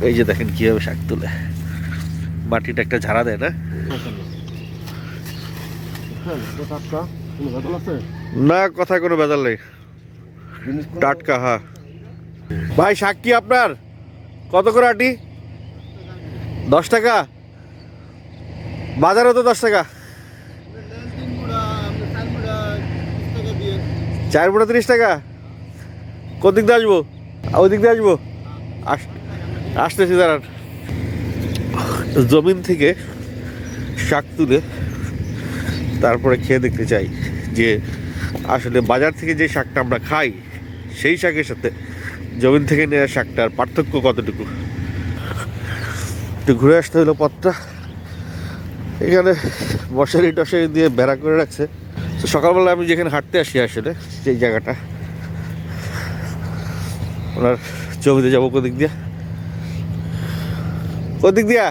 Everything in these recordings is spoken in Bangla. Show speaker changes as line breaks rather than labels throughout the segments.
এই যে দেখেন কিভাবে শাক তুলে, মাটিটা একটা ঝাড়া দেয় না? না, কথা কোনো বেজাল নেই, টাটকা। হ্যাঁ ভাই, শাক কি আপনার? কত করে আটি? 10 টাকা? বাজারে তো 10 টাকা। 4 মুড়া 30 টাকা? কোন দিক দিয়ে আসবো? ওই দিক দিয়ে আসবো? আসতেছি দাঁড়ান। জমিন থেকে শাক তুলে তারপরে খেয়ে দেখতে চাই যে আসলে বাজার থেকে যে শাকটা আমরা খাই সেই শাকের সাথে জমিন থেকে নেওয়া শাকটার পার্থক্য কতটুকু। একটু ঘুরে আসতে হলো পথটা। এখানে মশারি টশারি দিয়ে বেড়া করে রাখছে। তো সকালবেলা আমি যেখানে হাঁটতে আসি আসলে সেই জায়গাটা, ওনার জমিতে যাবো কোদিক দিয়া, কোদিক দিয়া,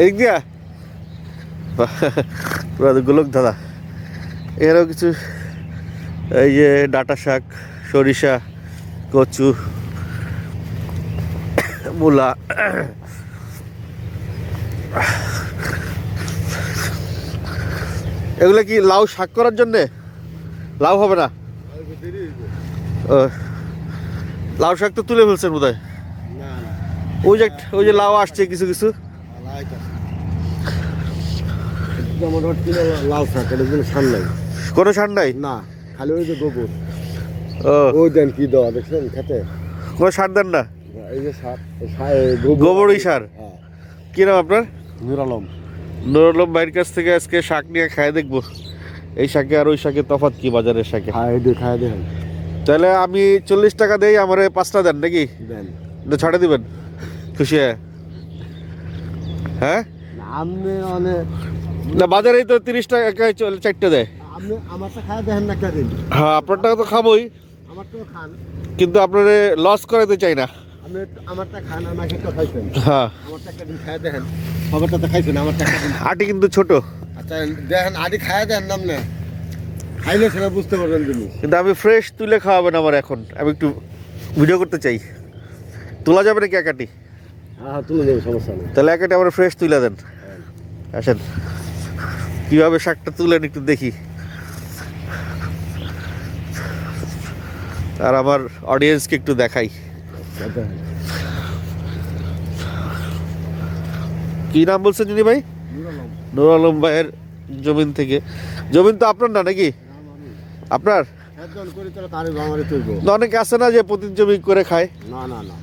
এদিক দিয়া গোলক দাদা। এখানেও কিছু এই যে ডাঁটা শাক, সরিষা, কচু, মূলা, এগুলো কি লাউ শাক করার জন্যে? লাউ হবে না? লাউ শাক তো তুলে ফেলছেন বোধ হয়। ওই যে লাউ আসছে কিছু কিছু।
লাউ শাক, এটা কোনো সার নাই,
কোনো সার নাই
না, খালি ওই যে গোবর। ওই দেন কি দেওয়া দেখছেন খেতে?
কোনো সার দেন না?
এই যে সার,
গোবরই সার। কি নাম আপনার?
নুর আলম।
নুর আলম ভাইয়ের কাছ থেকে আজকে শাক নিয়ে খাই দেখবো এই শাকে আর ওই শাকে তফাৎ কি বাজারের শাকে।
খায় দেখেন।
তাহলে আমি 40 টাকা দেই, আমার 5টা দেন নাকি?
দেন,
ছাড়ে দিবেন খুশি? হ্যাঁ,
আপনি অনেক
না বাজারেই তো 30 টাকা 4টে দেয়।
আপনি আমারটা খায় দেখেন না কেন?
হ্যাঁ, আপনারটা তো খাবোই,
আমারটাও খান,
কিন্তু আপনার লস করাতে চাই না।
আপনি আমারটা খান, আমাকে তো খাইছেন।
হ্যাঁ,
আমারটা একটা দিন খায় দেখেন, সবারটা তো খাইছেন, আমারটা একটা দিন।
আটি কিন্তু ছোট।
আচ্ছা দেখেন, আদি খায় দেন নাম না, খাইলে সেটা বুঝতে পারবেন তুমি।
কিন্তু আমি ফ্রেশ তুলে খাওয়াবেন আমার এখন, আমি একটু ভিডিও করতে চাই। তোলা যাবে নাকি একাটি?
হ্যাঁ তুলে দেবো, সমস্যা নেই।
তাহলে একাটি আমার ফ্রেশ তুলে দেন। আসেন, কীভাবে শাকটা তুলেন একটু দেখি, আর আমার অডিয়েন্সকে একটু দেখাই। কি নাম বলছেন যিনি ভাই? নুর আলম ভাইয়ের জমিন থেকে। জমিন তো আপনার না নাকি? আপনার? অনেকে আছে না যে প্রতি জমি করে খায়।
না না না,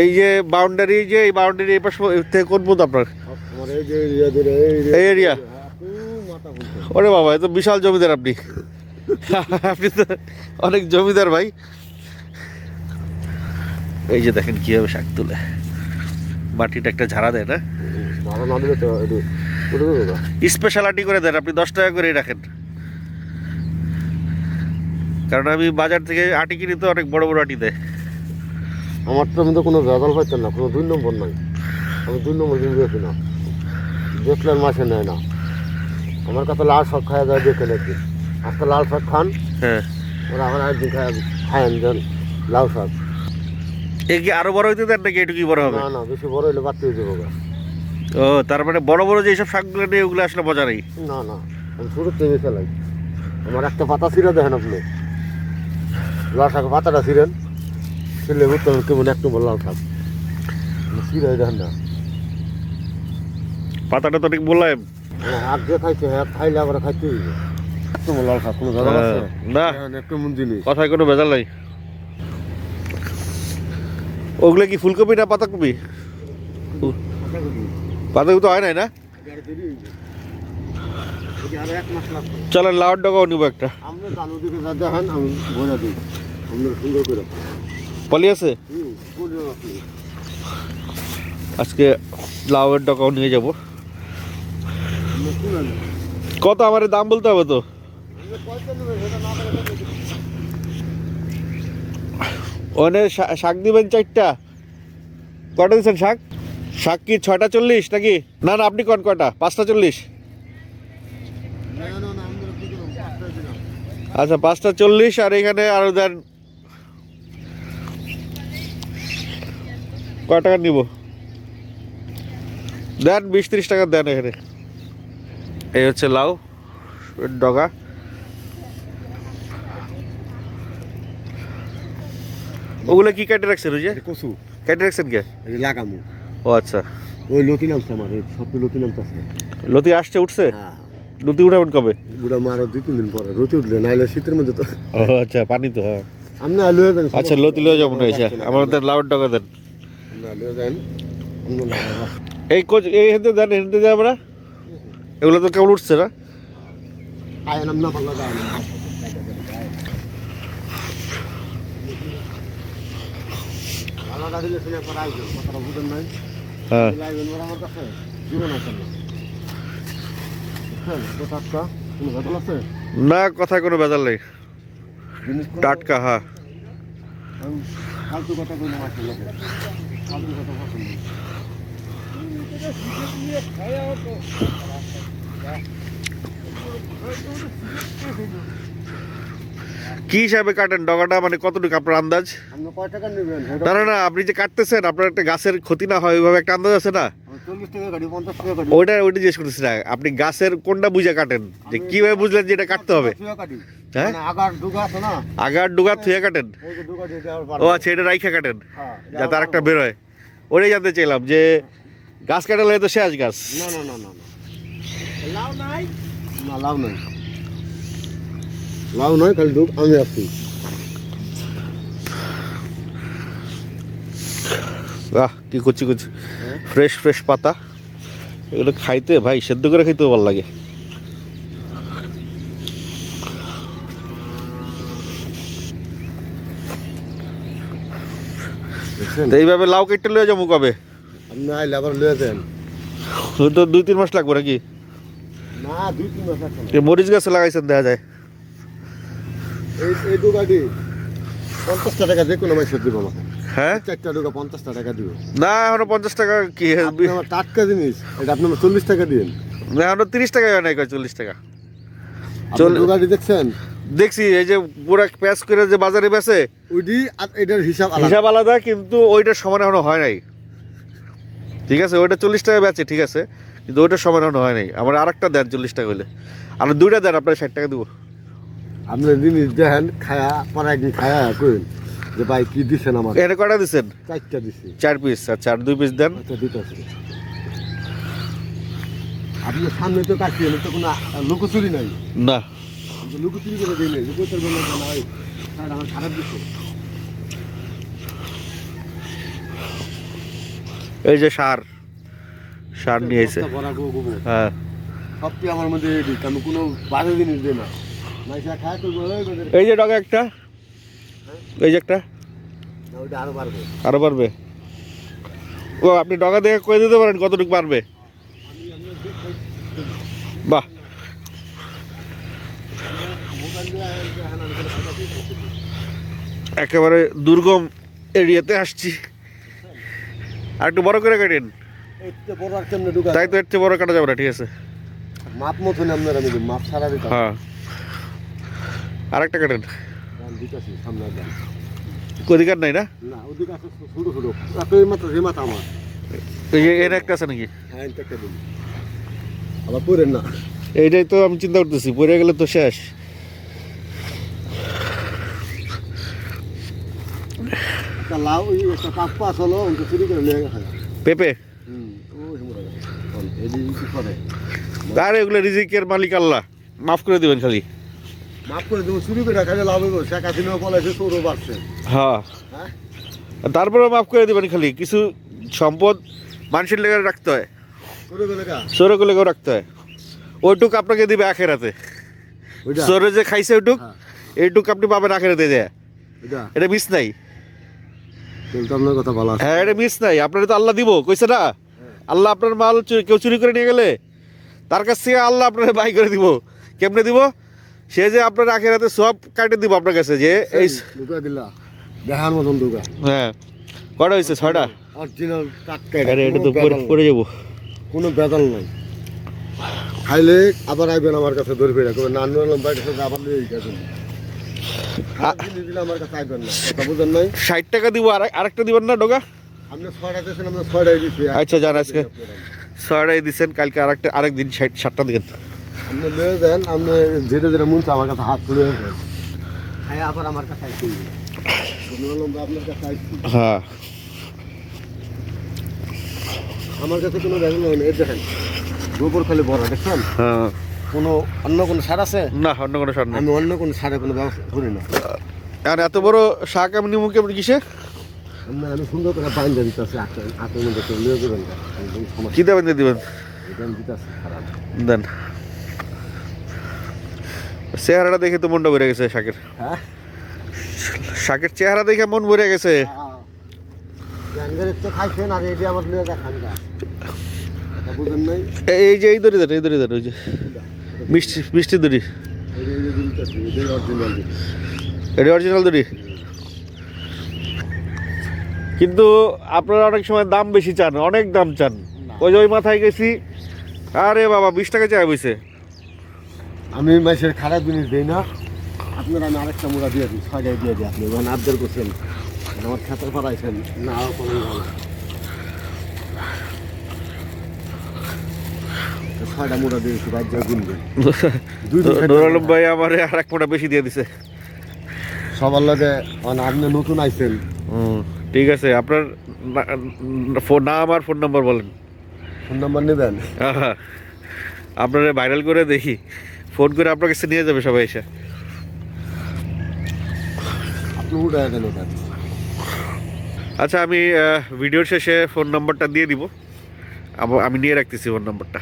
এই যে বাউন্ডারি, যে এই বাউন্ডারি এই পাশে থেকে কোন পথ আপনার? এই এরিয়া? ওরে বাবা, এ তো বিশাল জমিদার আপনি। আপনি তো অনেক জমিদার ভাই। এই যে দেখেন কিভাবে শাক তুলে, মাটিটা একটা ঝাড়া দেয় না? স্পেশালিটি করে দেন আপনি, 10 টাকা করেই রাখেন। কারণ আমি বাজার থেকে আটি কিনি তো অনেক বড় বড় আটি দেয়।
আমারটার মধ্যে কোনো ভেজাল পাইতেন না, কোনো 2 নম্বর নাই। আমি 2 নম্বর কিনে বেশি না, দেখলে মাসে নেয় না। আমার কাছে লাল শাক খাওয়া যায়, দেখেন একদিন আজকে লাল শাক খান।
হ্যাঁ,
ওরা আমার একদিন খায়েন দেন লাউ শাক।
এ কি আরো বড় হইতে দেন নাকি এটুকুই বড় হবে?
না না, বেশি বড় হলে বাড়তে হয়ে যাবো।
ও, তার মানে বড় বড় যেসব শাকগুলো নেই ওগুলো আসলে মজা নেই।
না না, আমি শুরু থেকে ফেলাই। আমার একটা পাতা ছিঁড়ে দেখেন আপনি, লাল শাক পাতাটা ছিঁড়েন, ছিঁড়লে বুঝতে হবে কেমন এক নম্বর লাল শাক। ছিঁড়ে দেখেন না,
পাতাটা তো অনেক মোলায়েম।
হাত দিয়ে খাইছে, হ্যাঁ খাইলে আবার খাইতে হইবে এক নম্বর লাল শাক। কোনো ভেজাল আছে
না,
কেমন জিনিস,
কথায় কোনো ভেজাল নাই। ওগুলো কি ফুলকপি না পাতাকপি? পাতাকপি তো হয় নাই না? চলেন লাউর ডগাও নিবো একটা।
আমরা জানু দিকে যা দেখেন, আমি ভরে দিই আপনার সুন্দর করে।
পলি আছে? আজকে লাউয়ের ডগাও নিয়ে যাব। কত আমার দাম বলতে হবে তো? ওনে শাক দিবেন 4টা? কটা দিচ্ছেন শাক? শাক কি 6টা 40 নাকি? না না, আপনি কোন কটা? 5টা 40? আচ্ছা, 5টা 40। আর এখানে আরো দেন কয় টাকা নিব দেন, 20-30 টাকা দেন এখানে। এই হচ্ছে লাউ ডগা। ওগুলো কি কেটে রাখছেন? ওই যে
কচু
কেটে রাখছেন কে?
লাগামু।
ও আচ্ছা,
ওই লতি নামছে আমার, সব লতি নামতেছে।
লতি আসছে, উঠছে?
হ্যাঁ,
লতি উঠাবেন কবে?
বুড়া মারো 2-3 দিন পরে, রতি উঠলে নাইলে শীতের মধ্যে তো।
ও আচ্ছা, পানি তো, হ্যাঁ।
আপনি আলু দেন।
আচ্ছা, লতি লয়ে যাবো না এসে, আমাদের লাউর ডগা দেন।
আলু দেন।
এই কোচ এই হেঁটে দেন, হেঁটে দেন আমরা। এগুলো তো কেবল উঠছে না।
আয় নাম না পাল্লা দাও। আলাদা দিলে শুনে পড়া আইছো, কথা বুঝেন নাই?
হ্যাঁ,
লাইবেন ওরা আমার কাছে জীবন আছে না। হ্যাঁ, তো টাটকা কোনো ভেজাল আছে?
না, কথা কোনো বেজাল নেই,
জিনিস
টাটকা। হ্যাঁ,
ফালতু কথা কই না মাছের লোকে। ফালতু কথা পছন্দ না।
কি হিসাবে কাটেন ডগাটা, মানে কতটুকু আপনার আন্দাজ?
আপনি কয় টাকা নেবেন?
না না না, আপনি যে কাটতেছেন আপনার একটা গাছের ক্ষতি না হয় ওইভাবে একটা আন্দাজ আছে না?
40 টাকা গাড়ি, 50 টাকা গাড়ি।
ওইটা জিজ্ঞেস করতেছি না, আপনি গাছের কোনটা বুঝে কাটেন, যে কিভাবে বুঝলেন যে এটা কাটতে হবে? হ্যাঁ,
মানে আগার ডুগা আছে না,
আগার ডুগা থুয়ে কাটেন?
এই যে ডুগা দিয়ে দেওয়ার
ও আচ্ছা, এটা রাইখা কাটেন
হ্যাঁ,
যাতে আরেকটা বেরোয়। ওটাই জানতে চাইলাম যে গাছ কাটালে তো শেষ গাছ।
না না না না না, লাউ নাই না, লাউ নাই, লাউ নয়, খালি ডুব। আমি আসছি।
আহ, কি করছি করছি, ফ্রেশ ফ্রেশ পাতা, এগুলো খাইতে ভাই সেদ্ধ করে খাইতেও ভালো লাগে। তো এইভাবে লাউ কেটে লয়ে যাবো কবে?
আপনি আইলে আবার লয়ে দেন।
ওই তো 2-3 মাস লাগবে নাকি?
না, 2-3 মাস লাগবে।
মরিচ গাছে লাগাইছেন দেখা যায়।
এই ডুগাটি 50 টাকা যে কোনো মাসে দিব আমাকে।
হ্যাঁ,
4টা ডুগা 50 টাকা দিব।
না এখনো 50 টাকা কি,
আপনি আমার টাটকা জিনিস, এটা আপনি আমার 40 টাকা দিন।
এখনো 30 টাকা হয় নাই, 40 টাকা।
আপনি ডুগাটি দেখছেন?
দেখছি, এই যে পুরো প্যাচ করে যে বাজারে বেচে,
ওইটি আর এটার হিসাব আলাদা।
হিসাব আলাদা, কিন্তু ওইটার সমান এখনো হয় নাই। ঠিক আছে, ওইটা 40 টাকা বেচে, ঠিক আছে, কিন্তু ওইটার সমান এখনো হয় নাই। আমার আরেকটা দেন 40 টাকা হইলে, আর 2টা দেন, আপনার 60 টাকা দিব।
আপনি জিনিস দেখেন, খায়া পরে একদিন খায়া কইন যে ভাই কি দিছেন আমার।
এখানে কয়টা দিচ্ছেন?
4টা দিছি।
4 পিস। আচ্ছা, আর 2 পিস দেন।
আচ্ছা, দিতেছি। আপনি সামনে তো কাটছি, তো কোনো লুকোচুরি নাই।
না,
লুকোচুরি করে দিই নাই, লুকোচুরি বললে না হয় স্যার আমার খারাপ দিচ্ছে।
এই যে সার নিয়ে এসে,
ভরা গোবর
হ্যাঁ,
সবটি আমার মধ্যে রেডি, আমি কোনো বাজে জিনিস দিই না। মাইসা খায় করবো,
এই যে ডগা একটা, এই যে একটা,
ওইটা আরো বাড়বে।
আরো পারবে? ও, আপনি ডগা দেখে কয়ে দিতে পারেন কতটুকু পারবে? বাহ, একেবারে দুর্গম এরিয়াতে আসছি। আর একটু বড় করে কাটেন।
এতে বড় আর কেমনে ঢুকা?
তাই তো, এর চেয়ে বড় কাটা যাবে না, ঠিক আছে।
মাপ মতো না আপনার, আমি মাপ ছাড়া দিতাম।
হ্যাঁ, আর একটা কাটেন।
দিতেছি সামনে দেন।
অধিকার নাই না?
না, ওদিকে আছে ছোট ছোট, এত মাত্র যে মাথা আমার।
এই যে এর একটা আছে নাকি?
হ্যাঁ, একটা দিন আবার পড়েন না।
এইটাই তো আমি চিন্তা করতেছি, পড়ে গেলে তো শেষ।
একটা লাউ, একটা কাপ হলো, ওটা চুরি করে নিয়ে গেছে।
পেঁপে?
ও হিমুরা এদি কি করে?
আর এগুলো রিজিকের মালিক আল্লাহ, মাফ করে দিবেন খালি।
মাফ করে দেবো, চুরি করে খাইলে লাভ হইব। শেখ হাসিনা বলেছে চোরও বাড়ছে।
হ্যাঁ,
হ্যাঁ,
তারপরে মাফ করে দিবেন খালি। কিছু সম্পদ মানুষের লেগে রাখতে হয়,
চুরি করে খা।
চোরকে লেগেও রাখতে হয়। ওইটুক আপনাকে দিবে আখেরাতে।
ওইটা
চোরে যে খাইছে ওইটুক,
হ্যাঁ।
এইটুক আপনি পাবেন আখেরাতে যায়।
ওইটা
এটা মিস নাই।
কিন্তু আপনার কথা বলা আছে।
হ্যাঁ, এটা মিস নাই। আপনার তো আল্লাহ দিব কইছে না? আল্লাহ আপনার মাল কেউ চুরি করে নিয়ে গেলে তার কাছ থেকে আল্লাহ আপনার বাই করে দিব। কেমনে দিব? সে যে আপনার আখেরাতে সব কাটে দিব আপনার কাছে, যে এই
দুকা দিলা দেখার মতন দুকা।
হ্যাঁ, কটা হয়েছে? 6টা।
অরিজিনাল টাটকা।
আরে এটা তো পরে যাবো।
কোনো বেদাল নাই। খাইলে আবার আইবেন আমার কাছে, ধরে ফেরা করবেন নানু লম্বা কাছে আবার লিয়ে গেছেন। দিলে আমার কাছে আইবেন না, কথা বুঝেন নাই?
60 টাকা দিব। আর আরেকটা দিবেন না ডগা?
আপনি 6টা দিয়েছেন, আমরা 6টাই দিচ্ছি।
আচ্ছা যান, আজকে 6টাই দিচ্ছেন, কালকে আরেকদিন 7টা দিবেন।
আপনি নিয়ে দেন, আপনি যেটা যেটা মন চায় আমার কাছে হাত তুলে দেন। হ্যাঁ, আবার আমার কাছে আইছি। বললাম যে আপনার কাছে আইছি।
হ্যাঁ
আমার কাছে কোনো ভেজাল নেই, এই দেখেন গোবর খালি বড়, দেখছেন?
হ্যাঁ,
কোনো অন্য কোনো সার আছে?
না অন্য কোনো সার নেই।
আমি অন্য কোনো সারের কোনো ব্যবস্থা করি না।
আর এত বড় শাক আমি নিমু কেমন কিসে?
আমি সুন্দর করে বাইন্দা দিতেছি, হাতের মধ্যে কেউ নিয়ে দেবেন না।
কি দেবেন দিবেন?
এটা আমি দিতেছি খারাপ।
দেন। চেহারাটা দেখে তো মনটা ভরে গেছে শাকের।
হ্যাঁ,
শাকের চেহারা দেখে মন ভরে গেছে।
ব্যাঙ্গের তো খাইছেন, আর এটি আবার নিয়ে দেখান গা, এটা বুঝেন নাই?
এই যে এই দড়ি দেন, এই দড়ি দেন, ওই যে মিষ্টি দড়ি,
এই যে দিতেছি, এটাই অরিজিনাল।
এটা অরিজিনাল দড়ি। কিন্তু আপনারা অনেক সময় দাম বেশি চান, অনেক দাম চান। ওই যে ওই মাথায় গেছি, আরে বাবা 20 টাকা চাই বইছে।
আমি মাসের খারাপ জিনিস দিই না। আপনার আমি আরেকটা মুড়া দিয়ে দিই, 6টাই দিয়ে দিই। আপনি যখন আবদার করছেন, আমার খাতার পাড়াইছেন না, কোনো ভালো 6টা মুড়া দিয়েছি, রাজ্য কিনবেন।
নুর আলম ভাই আমার আর 1 মোটা বেশি দিয়ে দিছে।
সবার লগে আপনি নতুন আইছেন।
ঠিক আছে, আপনার নাম আর ফোন নাম্বার বলেন।
ফোন নাম্বার নেবেন?
আপনারা ভাইরাল করে দেখি, ফোন করে আপনার কাছে নিয়ে যাবে সবাই এসে।
আপনি উঠে নেবেন।
আচ্ছা, আমি ভিডিওর শেষে ফোন নাম্বারটা দিয়ে দিব, আমি নিয়ে রাখতেছি ফোন নাম্বারটা।